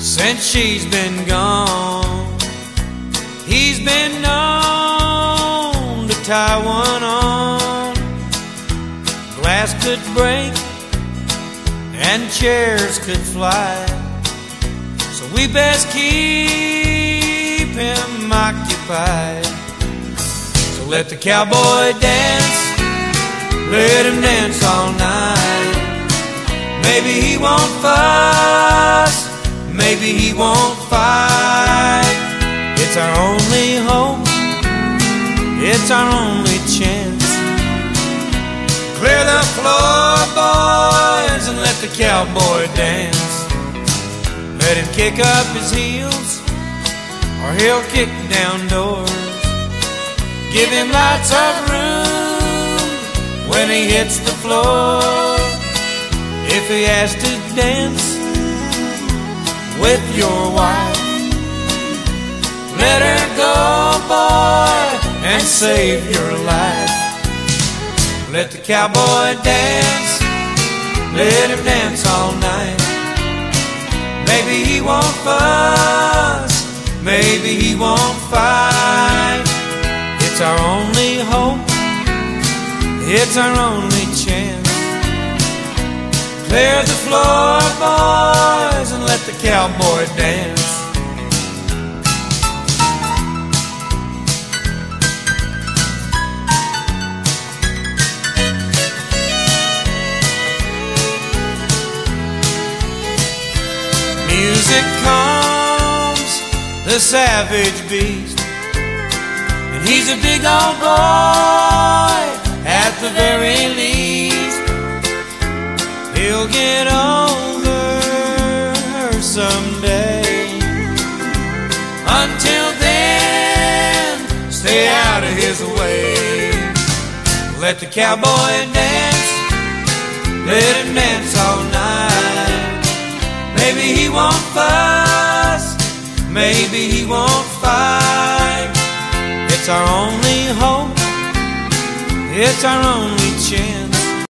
since she's been gone. He's been known to tie one on. Glass could break and chairs could fly, so we best keep him occupied. So let the cowboy dance, let him dance all night. Maybe he won't fuss, maybe he won't fight. It's our only hope, it's our only chance. Clear the floor, boys, and let the cowboy dance. Let him kick up his heels, or he'll kick down doors. Give him lots of room when he hits the floor. If he has to dance with your wife, let her go, boy, and save your life. Let the cowboy dance, let him dance all night. Maybe he won't fuss, maybe he won't fight. It's our only hope, it's our only chance. Clear the floor, boys, and let the cowboy dance. Music calms the savage beast, and he's a big old boy at the very least. He'll get over her someday. Until then, stay out of his way. Let the cowboy dance, let him dance all night. Maybe he won't fuss, maybe he won't fight. It's our only hope, it's our only chance.